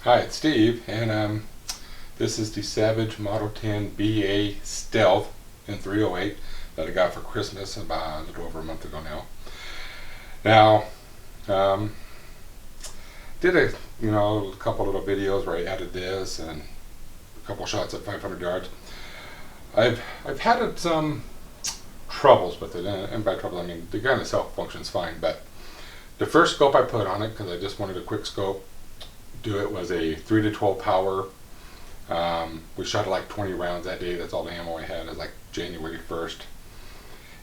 Hi, it's Steve, and this is the Savage Model 10 BA Stealth in 308 that I got for Christmas about a little over a month ago now. Now, did a couple little videos where I added this and a couple shots at 500 yards. I've had some troubles with it, and by trouble I mean the gun itself functions fine, but the first scope I put on it, because I just wanted a quick scope, was a 3 to 12 power. We shot like 20 rounds that day. That's all the ammo I had. It was like January 1st.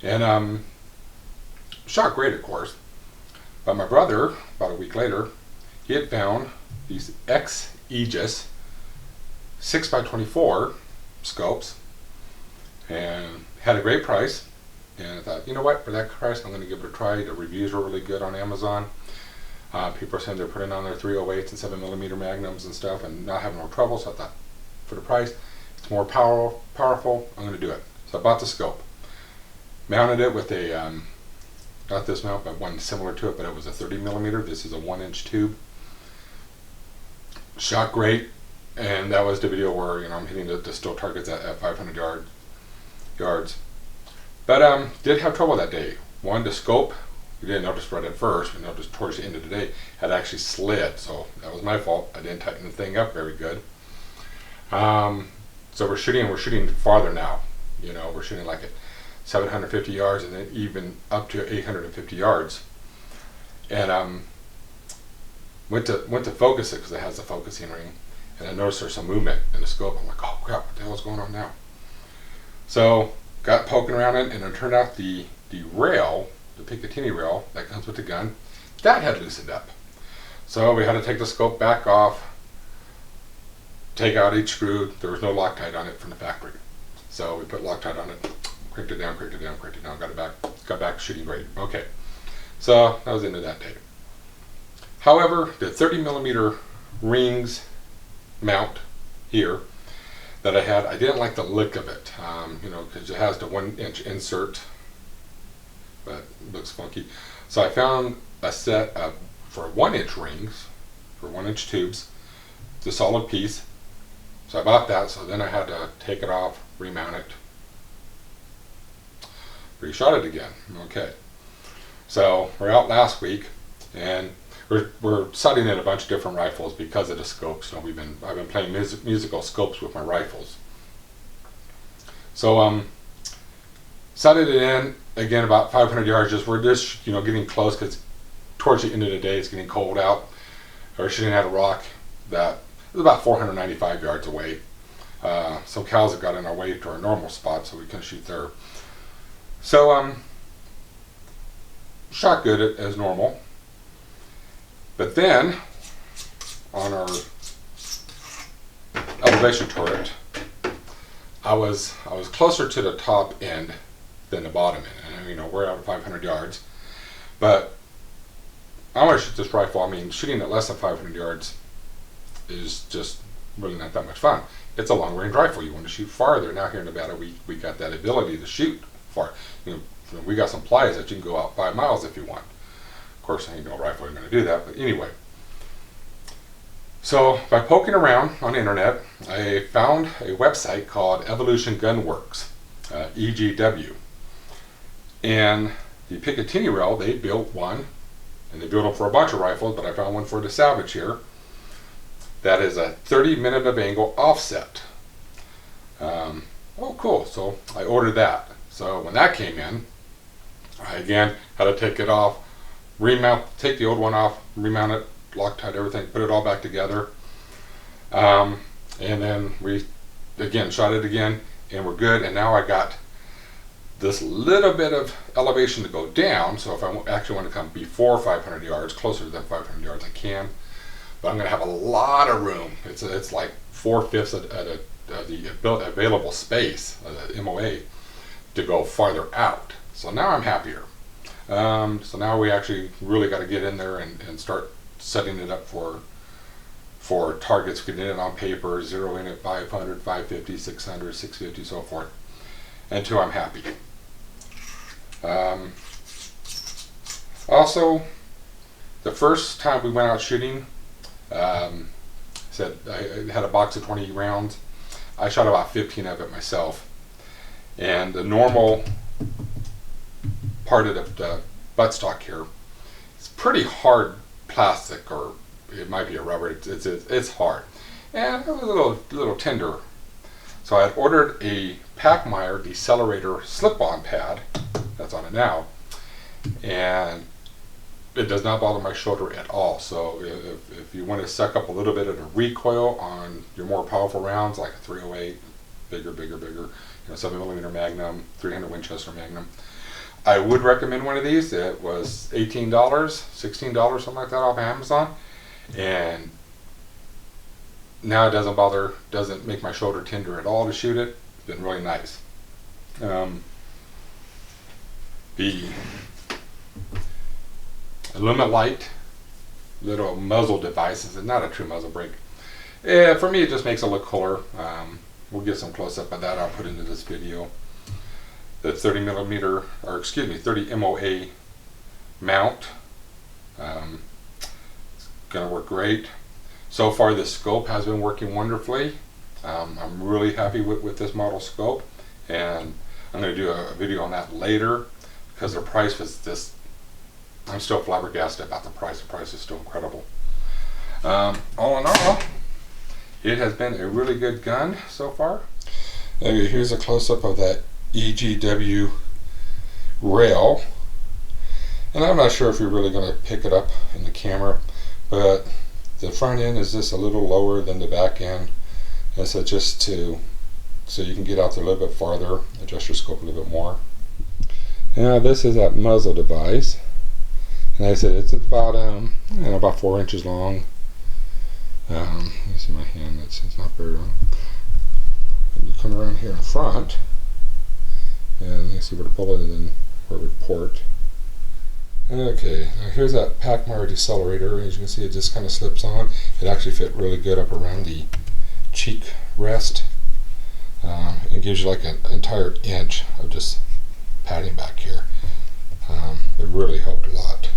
And shot great, of course. But my brother, about a week later, he had found these X-Aegis 6x24 scopes and had a great price. And I thought, you know what, for that price, I'm going to give it a try. The reviews were really good on Amazon. People are saying they're putting on their 308s and 7mm magnums and stuff and not having no trouble. So I thought, for the price, it's more powerful. I'm going to do it. So I bought the scope, mounted it with a, not this mount, but one similar to it, but it was a 30mm. This is a 1-inch tube. Shot great, and that was the video where I'm hitting the still targets at 500 yards. But did have trouble that day. One, the scope, we didn't notice right at first, we noticed towards the end of the day, had actually slid, so that was my fault. I didn't tighten the thing up very good. So we're shooting farther now. We're shooting like at 750 yards and then even up to 850 yards. And went to focus it because it has a focusing ring, and I noticed there's some movement in the scope. I'm like, oh crap, what the hell is going on now? So got poking around it, and it turned out the rail, the Picatinny rail that comes with the gun, that had loosened up. So we had to take the scope back off, take out each screw. There was no Loctite on it from the factory. So we put Loctite on it, cranked it down, got back shooting great. Okay, so that was the end of that day. However, the 30mm rings mount here that I had, I didn't like the look of it, because it has the 1-inch insert, but it looks funky. So I found a set of, for 1-inch rings, for 1-inch tubes. It's a solid piece. So I bought that, so then I had to take it off, remount it, reshot it again. Okay. So we're out last week, and we're sighting at a bunch of different rifles because of the scopes. I've been playing musical scopes with my rifles. So sighted it in again about 500 yards. We're just getting close because towards the end of the day it's getting cold out. We're shooting at a rock that is about 495 yards away. Some cows have got in our way to our normal spot, so we can shoot there. So shot good as normal. But then, on our elevation turret, I was closer to the top end than the bottom end. And we're out at 500 yards. But I want to shoot this rifle. I mean, shooting at less than 500 yards is just really not that much fun. It's a long-range rifle. You want to shoot farther. Now here in Nevada, we got that ability to shoot far. We got some plies that you can go out 5 miles if you want. Of course, ain't no rifle you're going to do that, but anyway. So by poking around on the internet, I found a website called Evolution Gun Works, EGW. And the Picatinny rail, they built one, and they built them for a bunch of rifles, but I found one for the Savage here. That is a 30-minute of angle offset. Oh, cool. So I ordered that. So when that came in, I again had to take it off, take the old one off, remount it, Loctite everything, put it all back together. And then we again shot it again, and we're good. And now I got this little bit of elevation to go down. So if I actually want to come before 500 yards, closer to 500 yards, I can. But I'm going to have a lot of room. It's like 4/5 of the available space, the MOA, to go farther out. So now I'm happier. So now we actually really got to get in there and start setting it up for targets, getting it on paper, zeroing at 500, 550, 600, 650, so forth, until I'm happy. Also, the first time we went out shooting, said, I had a box of 20 rounds. I shot about 15 of it myself. And the normal part of the buttstock here, it's pretty hard plastic, or it might be a rubber. It's hard, and it was a little tender. So I had ordered a Pachmayr Decelerator slip-on pad that's on it now, and it does not bother my shoulder at all. So if you want to suck up a little bit of the recoil on your more powerful rounds, like a 308, bigger, you know, 7mm Magnum, 300 Winchester Magnum, I would recommend one of these. It was $18, $16, something like that off Amazon, and now it doesn't make my shoulder tender at all to shoot it. It's been really nice. The Lumelite little muzzle device is not a true muzzle brake. For me, it just makes it look cooler. We'll get some close up of that. I'll put into this video. The 30 MOA mount. It's gonna work great. So far, the scope has been working wonderfully. I'm really happy with this model scope, and I'm going to do a video on that later, because the price was just, I'm still flabbergasted about the price. The price is still incredible. All in all, it has been a really good gun so far. Okay, here's a close-up of that EGW rail, and I'm not sure if you're really going to pick it up in the camera, but the front end is just a little lower than the back end, and so just so you can get out there a little bit farther, adjust your scope a little bit more. Now this is that muzzle device, and like I said, it's about about 4 inches long. Let me see my hand, it's not very long. And you come around here in front, and you see where to pull it, and then where it would port. Okay, now here's that Pachmayr Decelerator. As you can see, it just kind of slips on. It actually fit really good up around the cheek rest. It gives you like an entire inch of just padding back here. It really helped a lot.